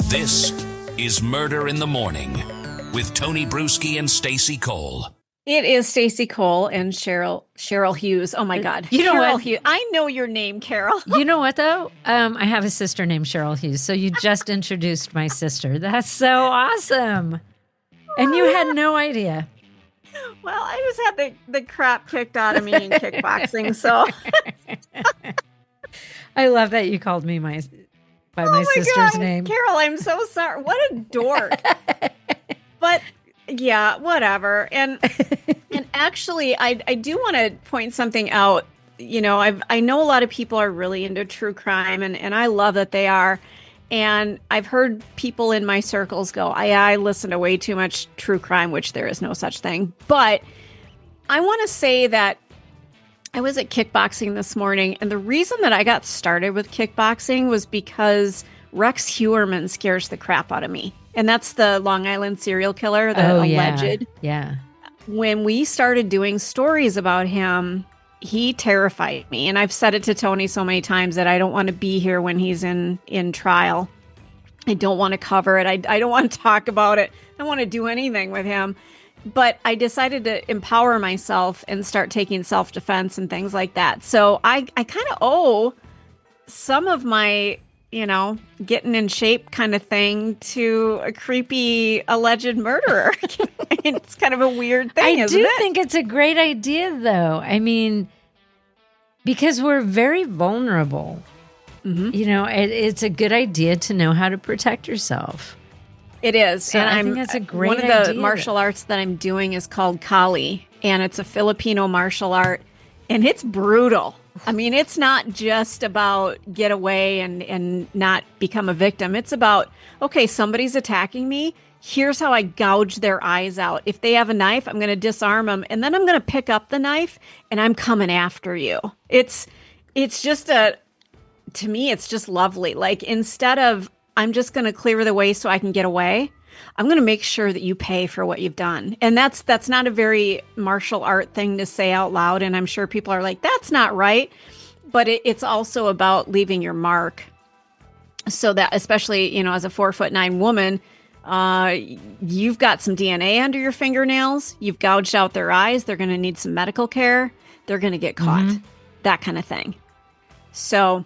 This is Murder in the Morning with Tony Bruschi and Stacey Cole. It is Stacey Cole and Cheryl Hughes. Oh my God. You know Cheryl what? Hughes. I know your name, Carol. You know what, though? I have a sister named Cheryl Hughes, so you just introduced my sister. That's so awesome. And you had no idea. Well, I just had the crap kicked out of me in kickboxing, so. I love that you called me by my sister's God. name. Carol, I'm so sorry. What a dork. But yeah, whatever. And actually, I do want to point something out. You know, I know a lot of people are really into true crime, and I love that they are. And I've heard people in my circles go, I listen to way too much true crime, which there is no such thing. But I want to say that I was at kickboxing this morning, and the reason that I got started with kickboxing was because Rex Heuermann scares the crap out of me. And that's the Long Island serial killer, the alleged. Yeah. When we started doing stories about him, he terrified me. And I've said it to Tony so many times that I don't want to be here when he's in trial. I don't want to cover it. I don't want to talk about it. I don't want to do anything with him. But I decided to empower myself and start taking self-defense and things like that. So I kind of owe some of my, getting in shape kind of thing to a creepy alleged murderer. It's kind of a weird thing, isn't it? I do think it's a great idea, though. I mean, because we're very vulnerable. Mm-hmm. It's a good idea to know how to protect yourself. It is. So and I think that's a great idea. One of the martial arts that I'm doing is called Kali, and it's a Filipino martial art, and it's brutal. I mean, it's not just about get away and not become a victim. It's about, okay, somebody's attacking me. Here's how I gouge their eyes out. If they have a knife, I'm going to disarm them, and then I'm going to pick up the knife, and I'm coming after you. It's just to me, it's just lovely. Like, instead of, I'm just going to clear the way so I can get away, I'm going to make sure that you pay for what you've done. And that's not a very martial art thing to say out loud. And I'm sure people are like, that's not right. But it's also about leaving your mark. So that, especially, as a 4'9" woman, you've got some DNA under your fingernails. You've gouged out their eyes. They're going to need some medical care. They're going to get caught. Mm-hmm. That kind of thing. So,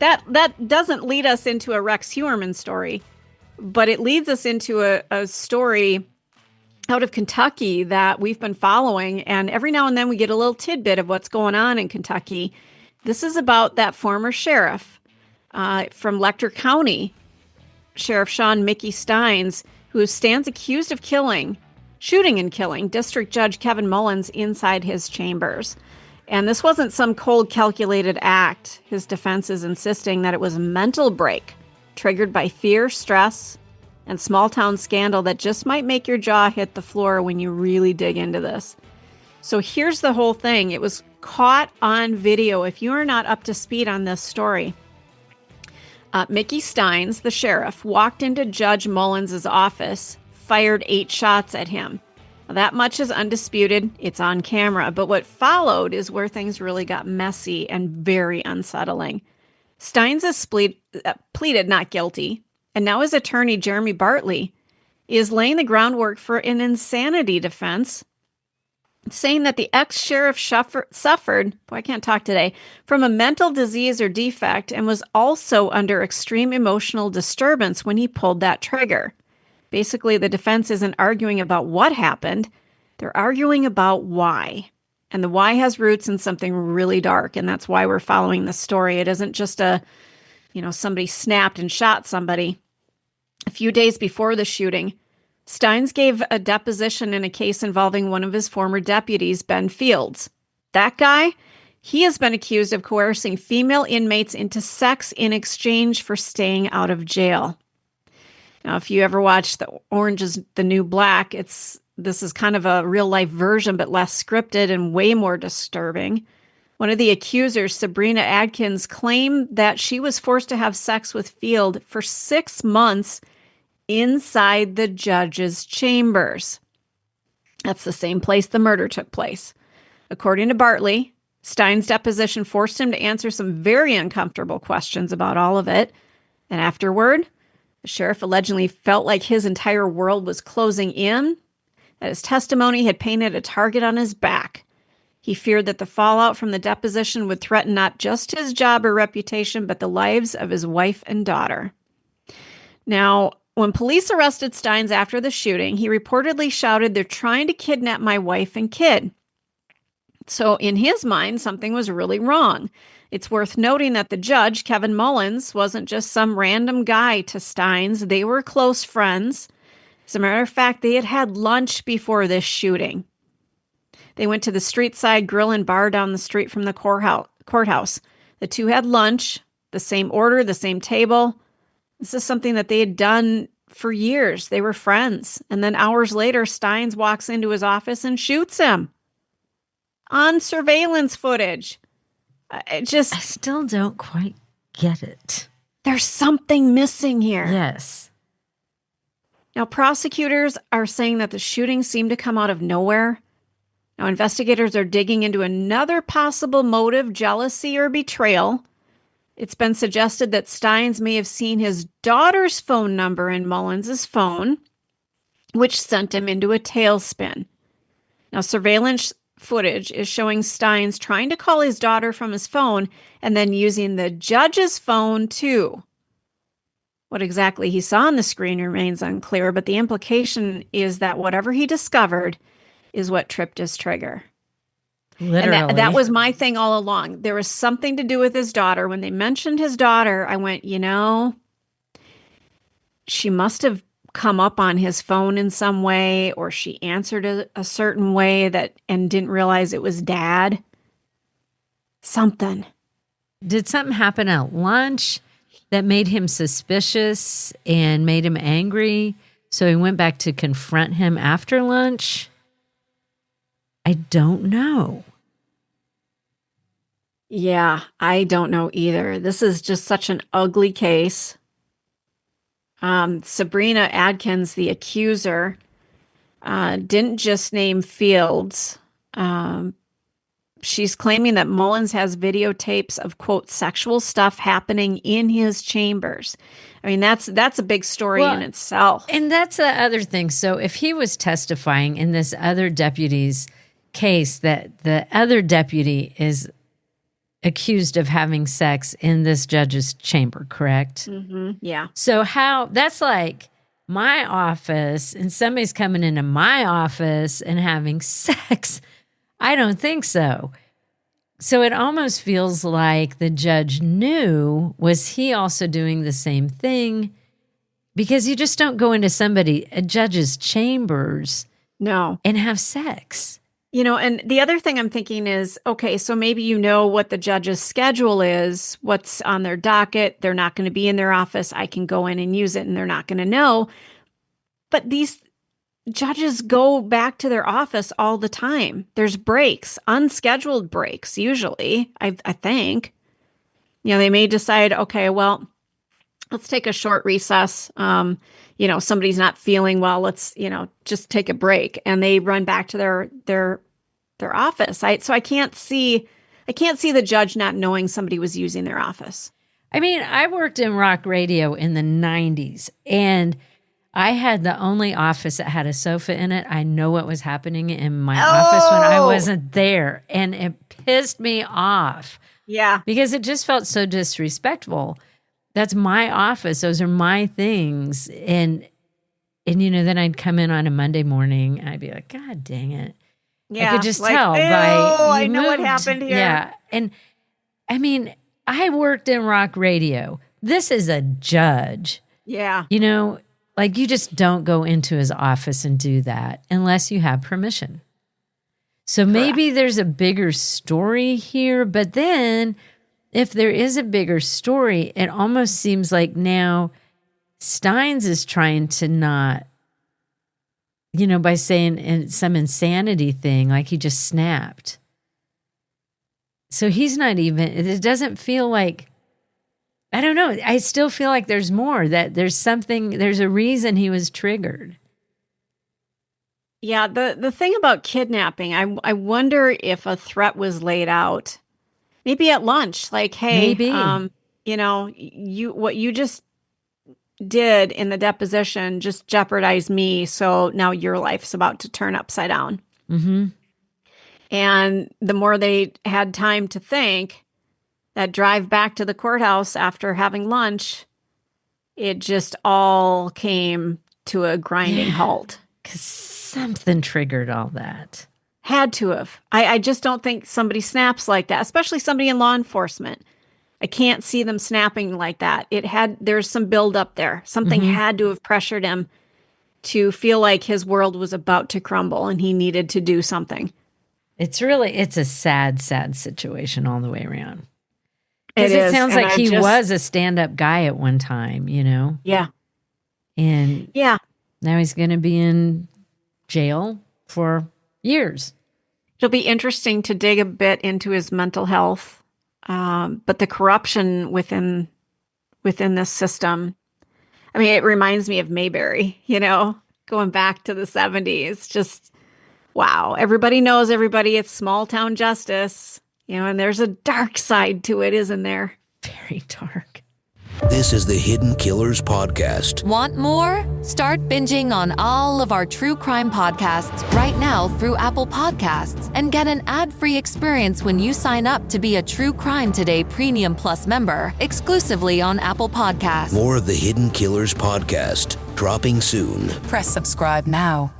that doesn't lead us into a Rex Heuermann story. But it leads us into a story out of Kentucky that we've been following. And every now and then we get a little tidbit of what's going on in Kentucky. This is about that former sheriff from Letcher County, Sheriff Shawn Mickey Stines, who stands accused of shooting and killing District Judge Kevin Mullins inside his chambers. And this wasn't some cold, calculated act. His defense is insisting that it was a mental break triggered by fear, stress, and small-town scandal that just might make your jaw hit the floor when you really dig into this. So here's the whole thing. It was caught on video. If you are not up to speed on this story, Mickey Stines, the sheriff, walked into Judge Mullins' office, fired 8 shots at him. Now, that much is undisputed. It's on camera. But what followed is where things really got messy and very unsettling. Stines has pleaded not guilty, and now his attorney, Jeremy Bartley, is laying the groundwork for an insanity defense, saying that the ex-sheriff suffered, boy, I can't talk today, from a mental disease or defect and was also under extreme emotional disturbance when he pulled that trigger. Basically, the defense isn't arguing about what happened. They're arguing about why. And the why has roots in something really dark, and that's why we're following this story. It isn't just somebody snapped and shot somebody. A few days before the shooting, Stines gave a deposition in a case involving one of his former deputies, Ben Fields. That guy, he has been accused of coercing female inmates into sex in exchange for staying out of jail. Now, if you ever watched Orange is the New Black, this is kind of a real-life version, but less scripted and way more disturbing. One of the accusers, Sabrina Adkins, claimed that she was forced to have sex with Field for 6 months inside the judge's chambers. That's the same place the murder took place. According to Bartley, Stines' deposition forced him to answer some very uncomfortable questions about all of it. And afterward, The sheriff allegedly felt like his entire world was closing in, that his testimony had painted a target on his back. He feared that the fallout from the deposition would threaten not just his job or reputation, but the lives of his wife and daughter. Now, when police arrested Stines after the shooting, he reportedly shouted, "They're trying to kidnap my wife and kid." So in his mind, something was really wrong. It's worth noting that the judge, Kevin Mullins, wasn't just some random guy to Stines. They were close friends. As a matter of fact, they had had lunch before this shooting. They went to the street side grill and bar down the street from the courthouse. The two had lunch, the same order, the same table. This is something that they had done for years. They were friends. And then hours later, Stines walks into his office and shoots him on surveillance footage. I still don't quite get it. There's something missing here. Yes. Now, prosecutors are saying that the shooting seemed to come out of nowhere. Now, investigators are digging into another possible motive, jealousy or betrayal. It's been suggested that Stines may have seen his daughter's phone number in Mullins's phone, which sent him into a tailspin. Now, surveillance footage is showing Stines trying to call his daughter from his phone and then using the judge's phone too. What exactly he saw on the screen remains unclear, but the implication is that whatever he discovered is what tripped his trigger. Literally. And that was my thing all along. There was something to do with his daughter. When they mentioned his daughter, I went, she must have come up on his phone in some way, or she answered a certain way and didn't realize it was dad. Something. Did something happen at lunch that made him suspicious and made him angry? So he went back to confront him after lunch? I don't know. Yeah, I don't know either. This is just such an ugly case. Sabrina Adkins, the accuser, didn't just name Fields. She's claiming that Mullins has videotapes of, quote, sexual stuff happening in his chambers. I mean, that's a big story in itself. And that's the other thing. So if he was testifying in this other deputy's case, that the other deputy is accused of having sex in this judge's chamber, correct? Mm-hmm. Yeah. So that's like my office and somebody's coming into my office and having sex. I don't think so. So it almost feels like the judge knew. Was he also doing the same thing? Because you just don't go into a judge's chambers and have sex. And the other thing I'm thinking is, okay, so maybe what the judge's schedule is, what's on their docket. They're not going to be in their office. I can go in and use it and they're not going to know. But these judges go back to their office all the time. There's breaks, unscheduled breaks, usually, I think. They may decide, okay, well, let's take a short recess. Somebody's not feeling well. Let's, just take a break. And they run back to their office. So I can't see the judge not knowing somebody was using their office. I mean, I worked in rock radio in the 90s, and I had the only office that had a sofa in it. I know what was happening in my office when I wasn't there, and it pissed me off. Yeah. Because it just felt so disrespectful. That's my office. Those are my things. And then I'd come in on a Monday morning and I'd be like, God dang it. Yeah. I could just tell by I know what happened here. Yeah. And I mean, I worked in rock radio. This is a judge. Yeah. You just don't go into his office and do that unless you have permission. So maybe there's a bigger story here, but then if there is a bigger story, it almost seems like now Stines is trying to not, by saying some insanity thing, like he just snapped. So he's not even, it doesn't feel like, I don't know. I still feel like there's more, that there's a reason he was triggered. Yeah, the thing about kidnapping, I wonder if a threat was laid out, maybe at lunch, like, hey, maybe. what you just did in the deposition just jeopardized me. So now your life's about to turn upside down. Mm-hmm. And the more they had time to think, that drive back to the courthouse after having lunch, it just all came to a grinding halt. Because something triggered all that. Had to have. I just don't think somebody snaps like that, especially somebody in law enforcement. I can't see them snapping like that. There's some buildup there. Something had to have pressured him to feel like his world was about to crumble and he needed to do something. It's a sad, sad situation all the way around. Because It it is, sounds and like he was a stand-up guy at one time, you know? Yeah. And Yeah. now he's going to be in jail for years. It'll be interesting to dig a bit into his mental health, but the corruption within this system. I mean, it reminds me of Mayberry, you know, going back to the 70s. Just, wow. Everybody knows everybody. It's small town justice, you know, and there's a dark side to it, isn't there? Very dark. This is the Hidden Killers Podcast. Want more? Start binging on all of our true crime podcasts right now through Apple Podcasts and get an ad-free experience when you sign up to be a True Crime Today Premium Plus member exclusively on Apple Podcasts. More of the Hidden Killers Podcast, dropping soon. Press subscribe now.